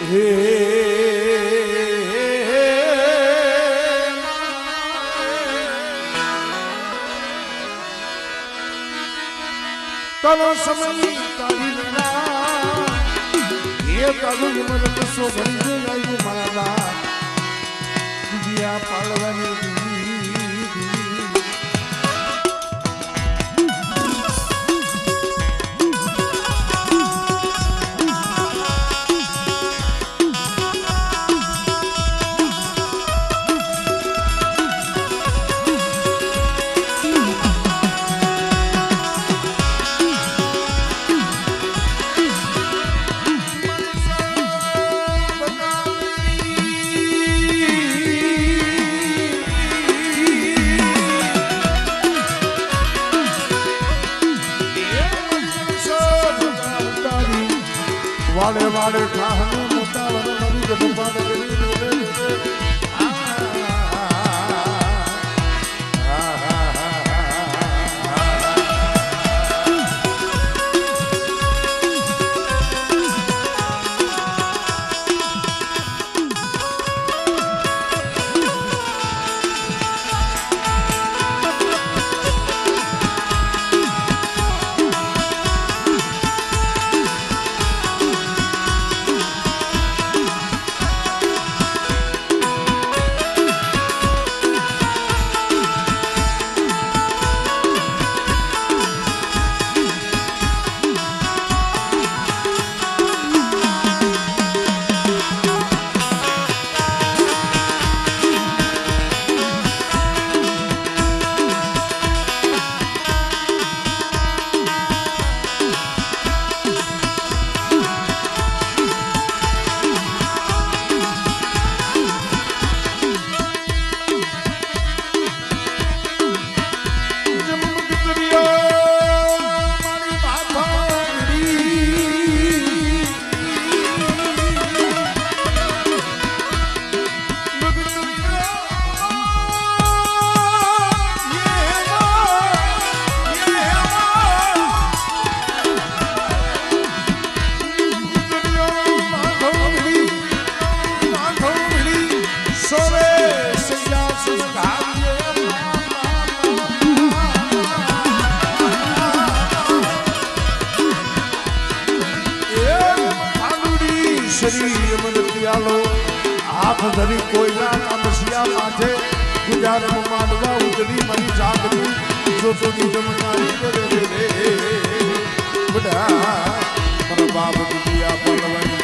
હે તારો સમય તારી લીલા એ તારું મદદ સો ઘડી આવ્યું મારા દુનિયા પાડવાની વાડે વાડે ઠાહનું મોટા વનમરી ગઢપાદ કરી હાથ ધરી કોઈના કામસિયા માથે ગુજાર માંડવા ઉજળી મારી જાગરી જો તોની જમનારી રે બડા મારા બાપ દુનિયા પડવાની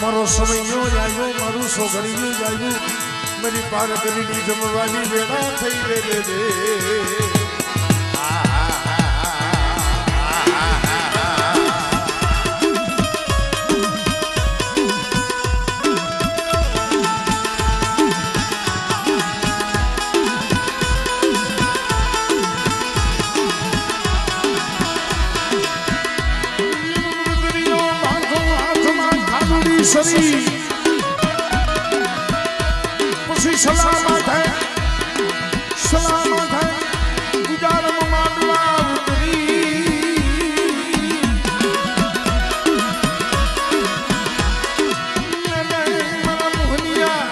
મારો સમયો આવ્યો મારું સોગડીયું આવ્યું મારી પાર્વતીની જમવાની વેળા થઈ રે પછી સલામત હૈ ગુજાર માંડવા ઉતરી મરા મોહનિયા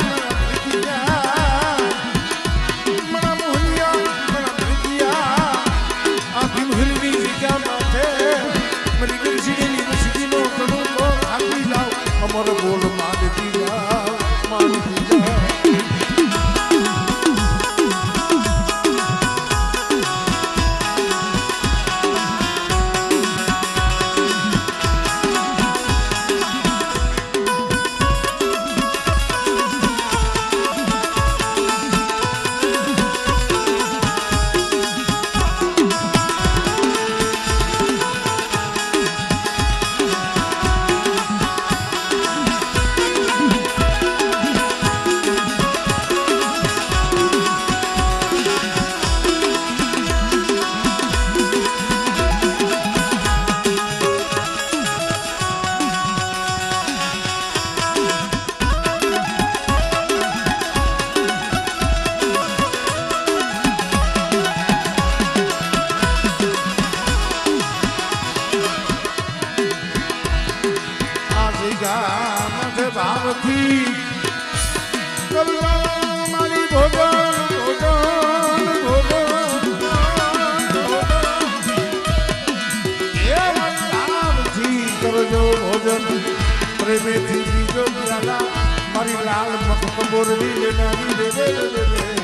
આ ભીમહલની જગ્યા માથે મરી ગઈ નો કડું તો ભાગી જાવ અમર બોલ માનતી માથે ભાવથી કરજો મારી ભોજન ભોજન ભોજન એ ભાવથી કરજો ભોજન પ્રેમેથી બીજો પ્યાલા મારી લાલ મખમોરની લેનારી રે રે રે રે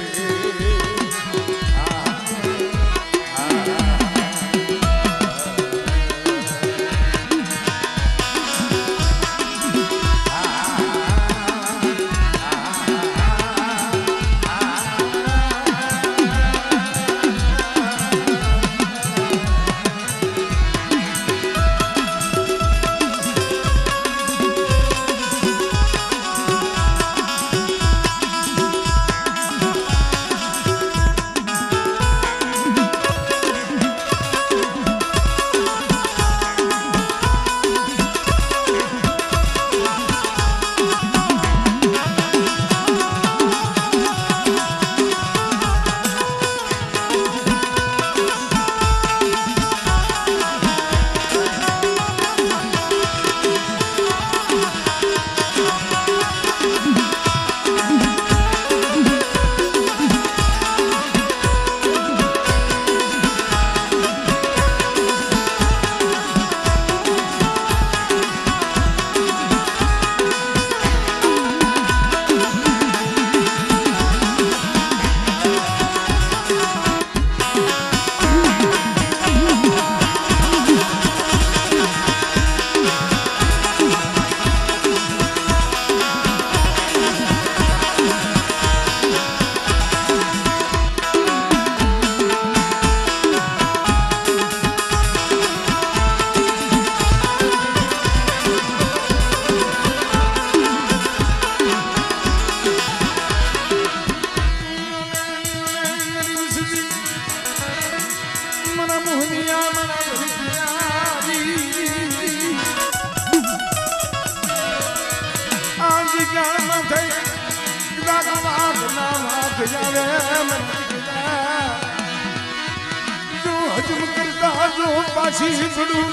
હજમ કરતા જો પાછી પડું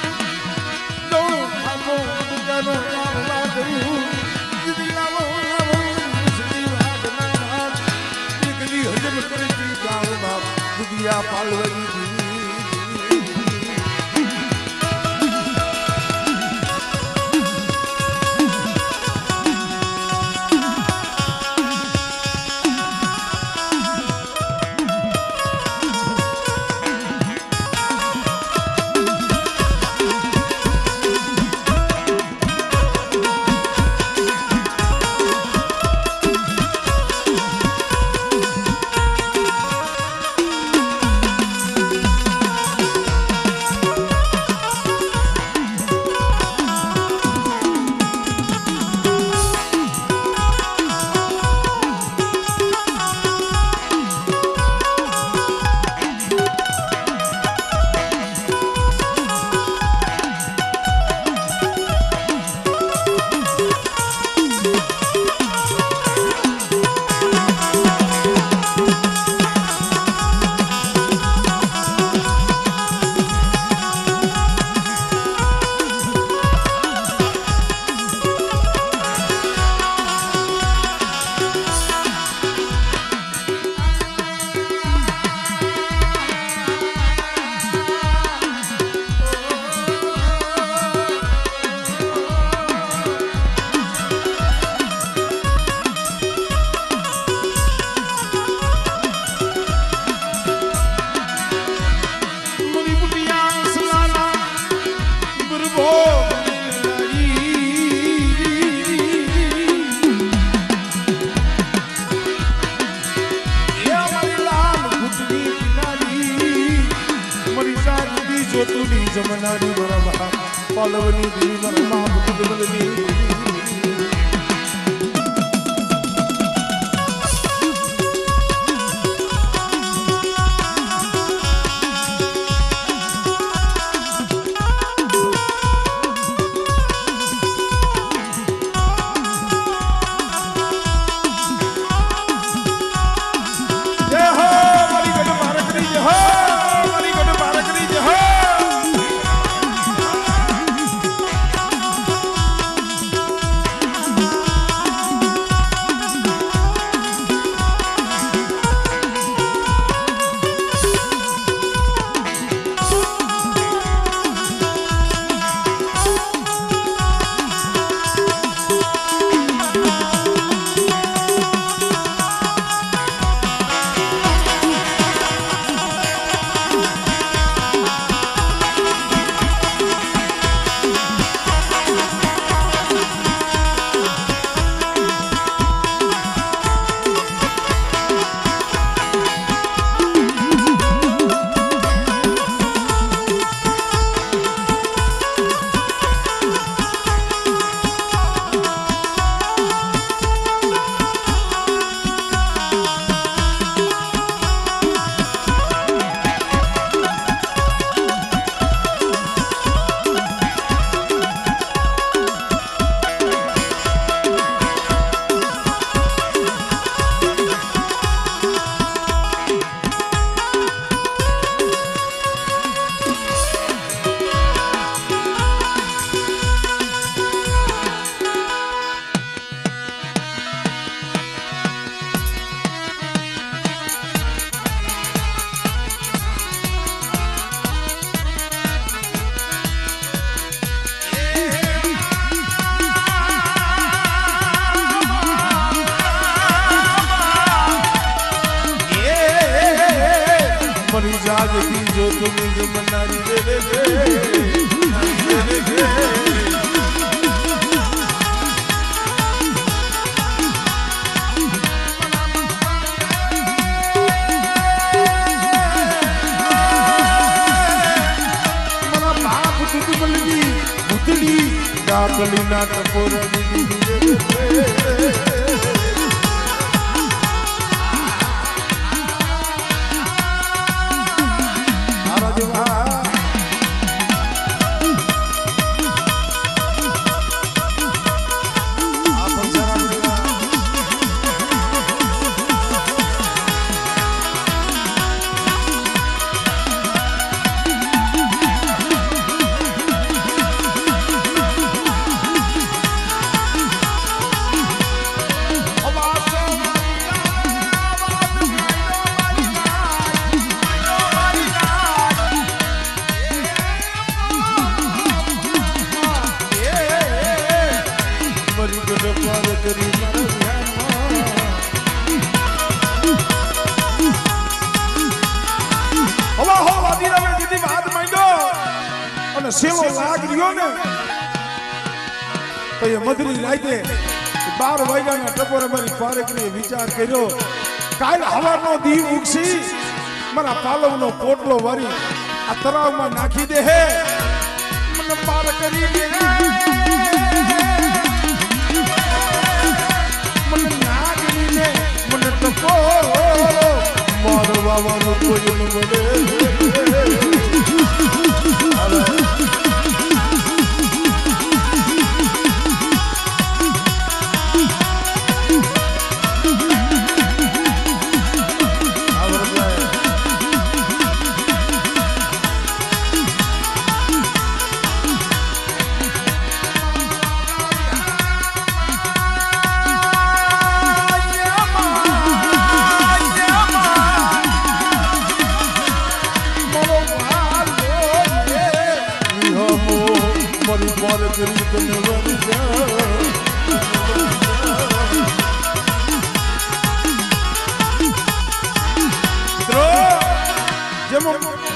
તો આખો જાનો લાવવા દઉં દીદી લાવો લાવો દીદી વાગના દીદી હજમ કરતી જાવ બાપ દુનિયા પાલવરી जमनारी मरवा पालवनी दी मरमा बुद्धवनी जो तुम्हें जो मनारी दे देगे मना बाप दूध मलगी भूतली डाकली नाटक સેવો લાગ રહ્યો ને તો એ મધરી રાતે 12 વાગ્યાના ટપોરે મારી પારેકરીએ વિચાર કર્યો કાલ હવારનો દીવ ઉગસી મારા પાલવનો પોટલો વારી આ તળાવમાં નાખી દે હે મને પાર કરી દે મને નાગરી ને મને ટપો મારવા વાળો કોઈ ન મળે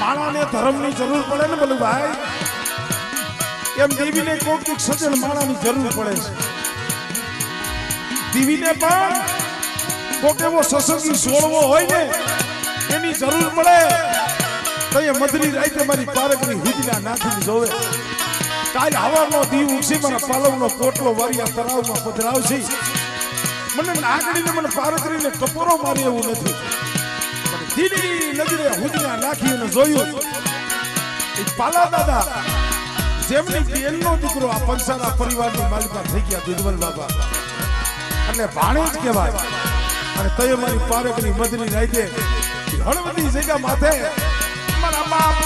માણાને ધર્મની જરૂર પડે ને બોલું ભાઈ એમ દેવીને કોઈક સજ્જન માણાની જરૂર પડે છે દેવીને પણ કોઈક એવો સસંગી સોળવો હોય ને એની જરૂર પડે તો એ મધરી રાતે મારી પારકની હુજના નાખીને જોવે કાલ હવારનો દીવ ઉગસી મારા પાલવનો પોટલો વારિયા તળાવમાં પધરાવશે મને નાગડીને મને પારકરીને ટપોરો મારી એવું નથી દીદી નજરે હુજના નાખી અને જોયું એ પાલા દાદા જેમની બેનનો દીકરો આ પંસારા પરિવારની માલિકા થઈ ગયા દુધવલ બાબા અને ભાણે જ કહેવાય અને તય મારી પારકની મધની રાતે હળવદી જગ્યા માથે મારા બાપ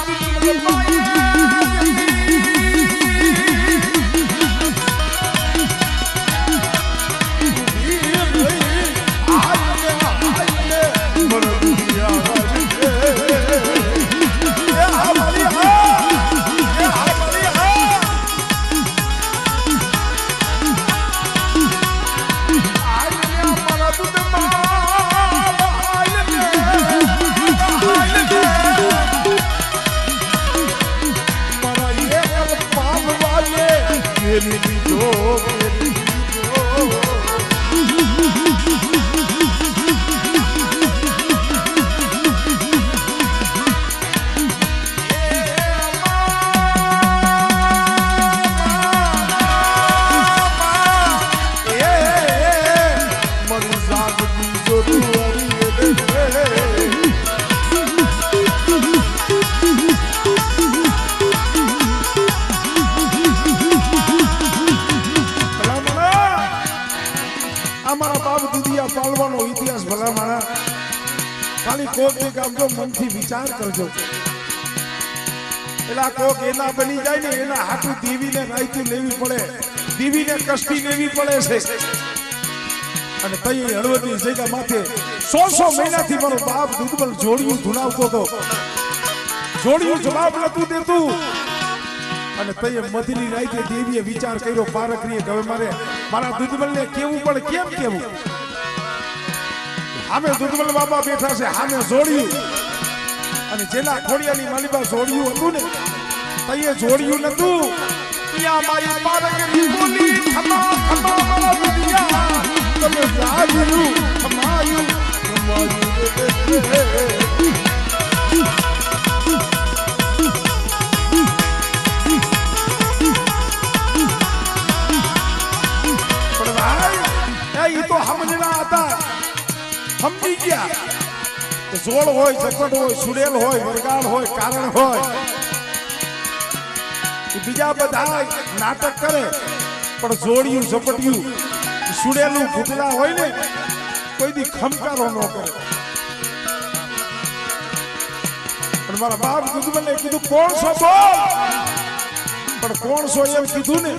પાલવાનો ઇતિહાસ ભલા માણા ખાલી કોક ને કામ જો મનથી વિચાર કરજો એલા કોક એના બની જાય ને એના હાથું દેવીને રાયતું લેવી પડે દેવીને કષ્ટી લેવી પડે છે અને તઈ હળવદની જગ્યા માથે 100 મહિનાથી મારો બાપ દુધબલ જોડિયું ધુનાવતો હતો જોડિયું જવાબ નતું દેતું અને તઈ મધની રાતે દેવીએ વિચાર કર્યો પારકરીએ કે હવે મારા દુધબલને કેવું પડે કેમ કેવું આમે દુધબલ બાબા બેઠા છે આમે જોડિયું અને જેના ખોડિયાની માલિબા જોડ્યું હતું ને તઈએ જોડ્યું નતું ત્યાં મારી પારગરી બોલી ખમા ખમા મારા દુનિયા તમે જાગ્યું ખમાયું ખમાયું તો સમજણા હતા સમજી ગયા જોડ હોય ઝપટ હોય સુડેલ હોય વરગાડ હોય કારણ હોય બીજા બધા નાટક કરે પણ જોડિયું ઝપટિયું સુડેલું ઘૂંટડા હોય ને કોઈ દી ખમકારો ન કરે પણ મારા બાપ દુશ્મને કીધું કોણ છો બોલ પણ કોણ છો એમ કીધું ને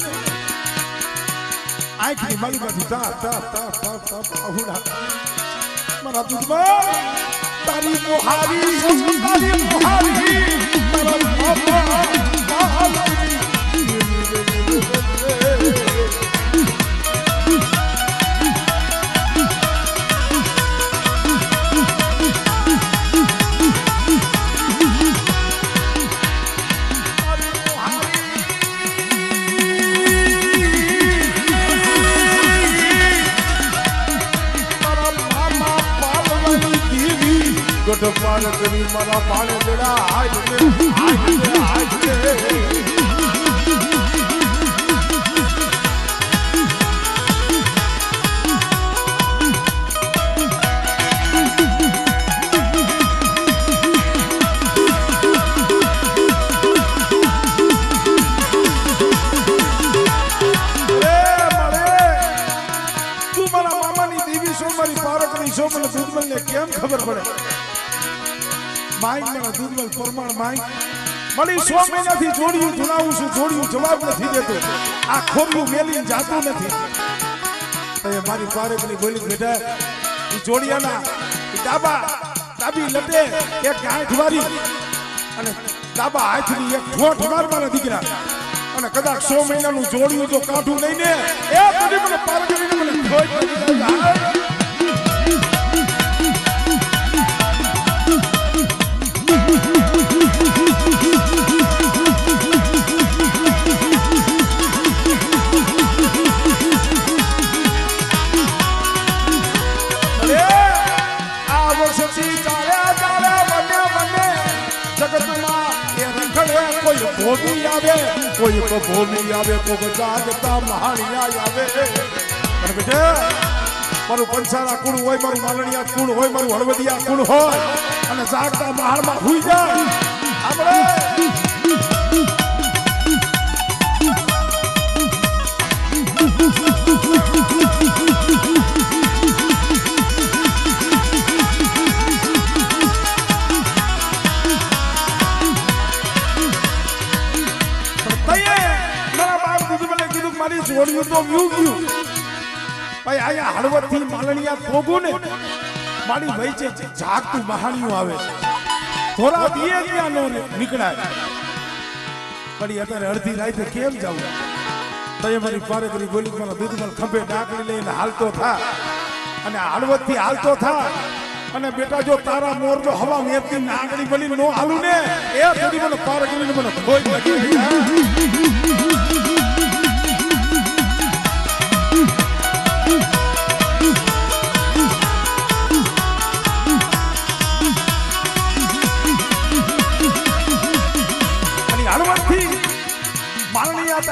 આંખની મારી બાજુ તા તા તા તા તા આહુડા મારા દુશ્મન તારી મોહારી તારી મોહારી તારા બાપા ગઢ પાર કરી મારા પાણે બેડા હાય તું મારા મામાની દેવી છો મારી પારકની છો મને દુશ્મનને કેમ ખબર પડે માઈક મારા દુર્બલ પરમાણ માઈક મળી 100 મહિનાથી જોડ્યું ધુણાવું છું જોડ્યું જવાબ નથી દેતો આ ખોરિયું મેલીને જાતું નથી તો મારી પારેકની બોલી બેટા એ જોડિયાના ડાબી લટે એક ગાંઠ વારી અને ડાબા હાથની એક ઠોઠ માર મારા દીકરા અને કદાચ 100 મહિનાનું જોડ્યું જો કાઢું નહીં ને એ બધી મને પારેકની મને ખોઈ પડી જાય ભોમી આવે કોઈ ભોમી આવે કોઈ જાગતા મહાણિયા આવે પણ બેટા મારું પંસારા કુળ હોય મારું માલણિયા કુળ હોય મારું હળવદિયા કુળ હોય અને જાગતા મહાણમાં હુઈ જાય આપણે જોડ્યું તો વ્યુ ગયું ભાઈ આયા હળવદથી માલણિયા ભોગું ને મારી ભાઈ છે જાગતું મહાણિયું આવે થોડા દીએ ત્યાં નો નીકળાય પણ અત્યારે અડધી રાતે કેમ જાવું તો એ મારી પારેકરી બોલી મારા દૂધમાં ખંભે ડાકડી લઈને હાલતો થા અને હળવદથી હાલતો થા અને બેટા જો તારા મોર જો હવા મેરતી નાગડી બની નો હાલું ને એ થોડી મને પારેકરીને મને ખોઈ લાગી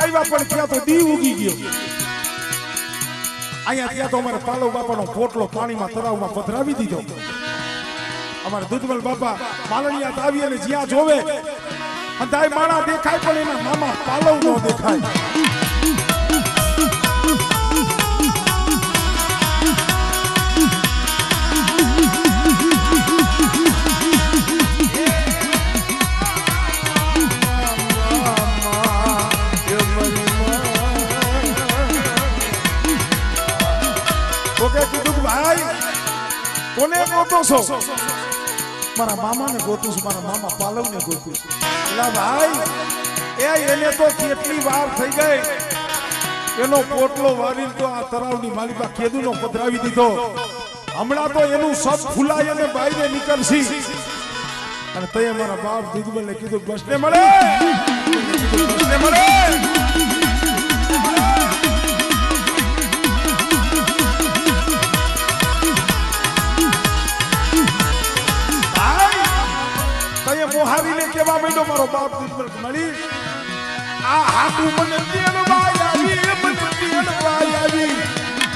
આવ્યા પણ ત્યાં તો દી ઉગી ગયો અહીંયા ત્યાં તો અમારે પાલવ બાપાનો પોટલો પાણીમાં તળાવમાં પધરાવી દીધો અમારે દૂધમલ બાપા માલણિયા આવી અને જ્યાં જોવે અંધાય માણા દેખાય પણ એના મામા પાલવ નો દેખાય કોને ગોતો છો મારા મામાને ગોતું છું મારા મામા પાલવને ગોતું છું એલા ભાઈ એને તો કેટલી વાર થઈ ગઈ એનો પોટલો વારી તો આ તરાવની માલિકા કેદુનો પધરાવી દીધો હમણાં તો એનું સબ ફૂલાય અને બાયરે નીકળશી અને તય મારા બાપ દૂધબલ ને કીધું બસ ને મળે બસ ને મળે મોહાવીને કેવા માંડ્યો મારો બાપ દૂધબલ મળી આ હાકુ મને તેલ વાય આવી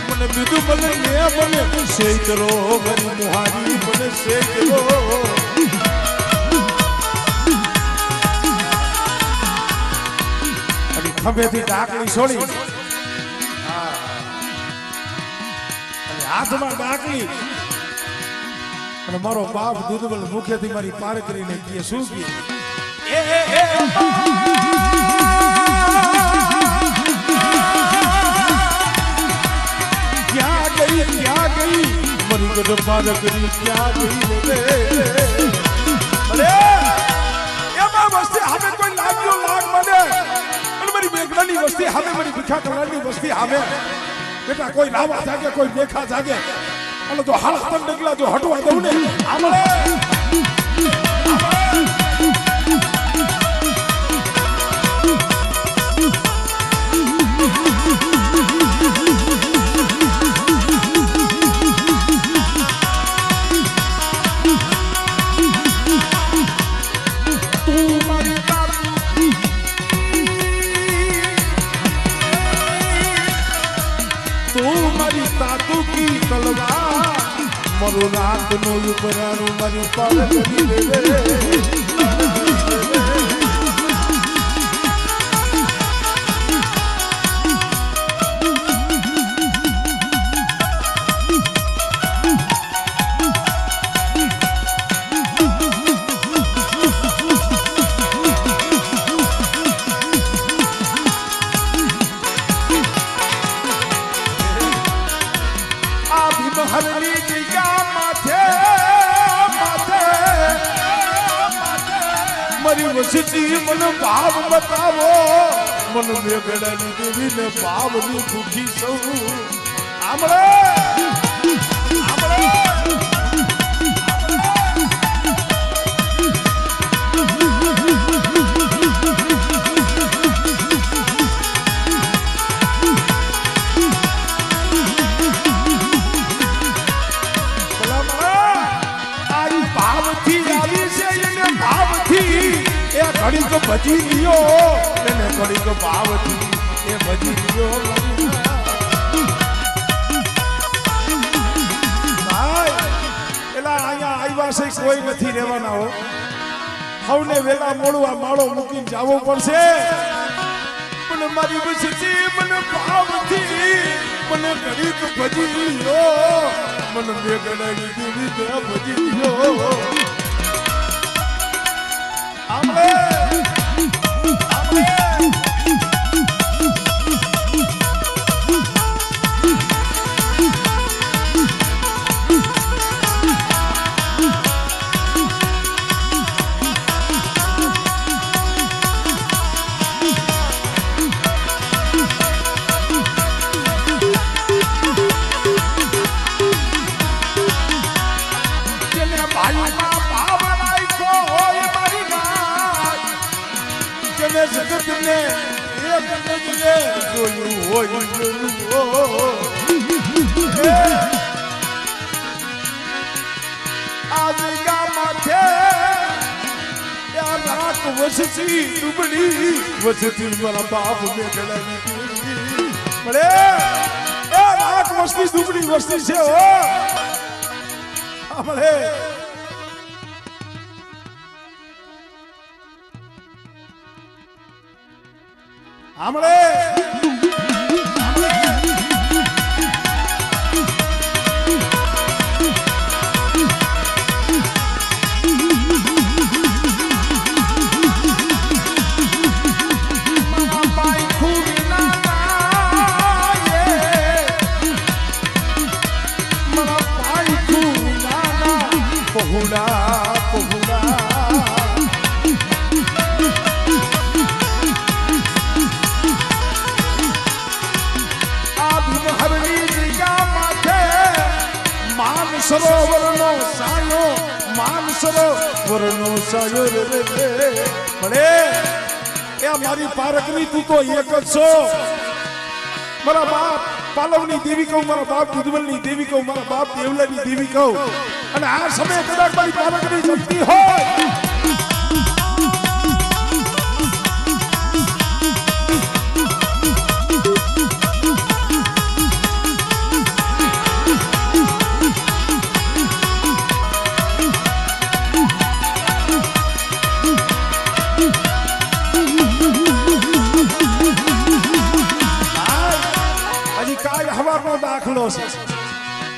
મને બીજું મને ને મને શેકરો મારી મોહાવી મને શેકરો અને ખંભેથી ડાકલી છોડી અને હાથમાં ડાકલી અને મારો બાપ દૂધબલ મુખેથી મારી પાર કરીને કહે શું કહે ક્યાં ગઈ મારી ગઢ પાર કરી ક્યાં ગઈ રે અરે એમાં વસ્તી હવે કોઈ લાગ્યો લાગ મને અને મારી મેઘડાની વસ્તી હવે મારી ભીખા કલાની વસ્તી હવે બેટા કોઈ લાવા જાગે કોઈ દેખા જાગે અને તો હાલતન ડગલા જો હટવા દઉં ને આમળે મારું રાત નો ઉપરાણું મારી પાર કરી રે મારી વસતી મને ભાવ બતાવો મને મેઘડાની દેવી ને ભાવની ભૂખી સૌ આમળે ઘડી તો ભજી દિયો એને ઘડી તો ભાવથી એ ભજી દિયો ભાઈ એલા અહીંયા આવ્યા છે કોઈ નથી રહેવાના હો સૌને વેલા મોડું આ માળો મૂકીને જવું પડશે મને મારી વસતી મને ભાવથી મને ઘડી તો ભજી દિયો મને મેઘડાની દેવી તે ભજી દિયો આમળે જગત ને એક નજરે જોયું હોય આજ ગામમાં રાત વસતી ડૂબડી વસતી મારા બાપ મેઘડાની મળે એ રાત વસતી ડૂબડી વસતી છે હો મળે આમળે સરોવરનો સાયો માન સરોવરનો સાયો રે મળે એ મારી પારકની તું તો એક જ છો મારા બાપ પાલવની દેવી કહું મારા બાપ દુધવલની દેવી કહું મારા બાપ દેવલાની દેવી કહું અને આ સમયે કદાચ મારી પારકની શક્તિ હોય દાખલો છે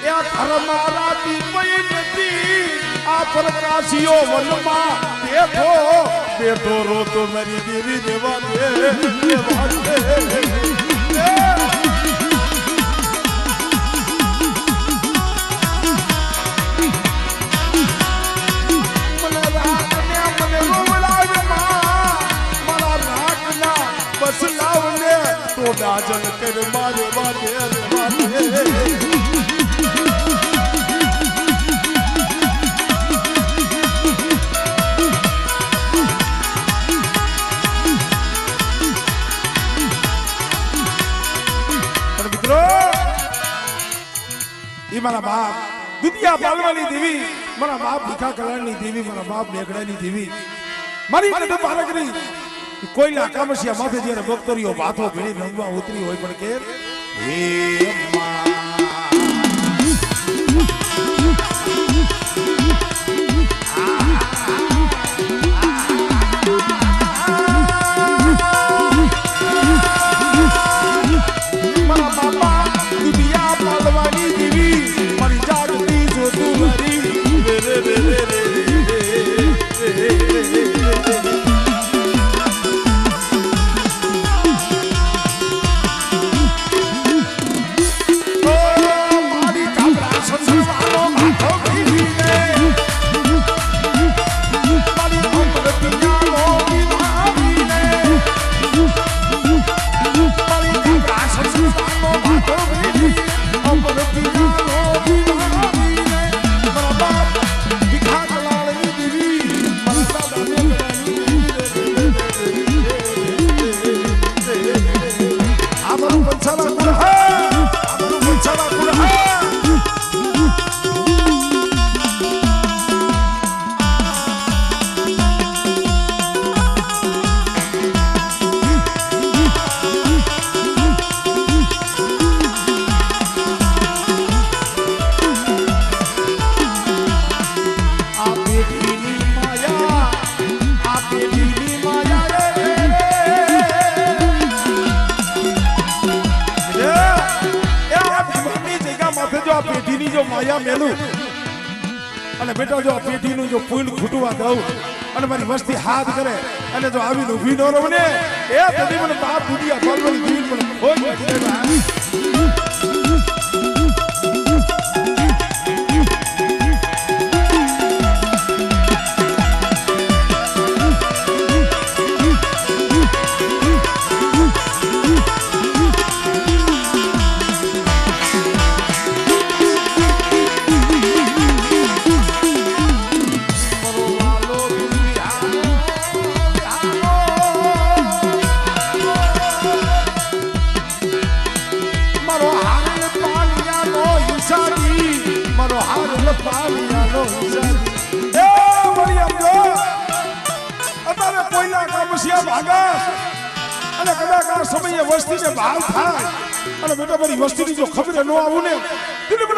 એ ઘરમાં રાતી પઈ નથી આ પ્રકાશીઓ વનમાં બેઠો રોતો મારી દેવી દેવા દે મને રાખને મને રોવડાવે મારા રાખના બસ લાવને તો ડાજન કર મારે વાદે મારા બાપ દુનિયા પાલવાની દેવી મારા બાપ ભીખા કલાની દેવી મારા બાપ મેઘડાની દેવી મારી નડ પારકની કોઈ લાકામસિયા માથે જ્યારે ભક્તરીઓ ભાથો ભીડી રંગવા ઉતરી હોય પણ કે હે મારા બાપા દુનિયા પાલવાની દેવી મારી જાગતી જો તું મારી માયા મેલું અને બેટા જો પેઢીનું જો પુલ ખૂટવા દઉં અને મારી વસ્તી હાથ કરે અને જો આવીને ઊભી ન રહું ને એ બધી મને બાપ દુનિયા પાલવાની જીવન મને હોય અને કદાચ આ સમયે વસ્તીને ભાવ થાય અને બેટા મારી વસ્તીની જો ખબર ન આવું ને મને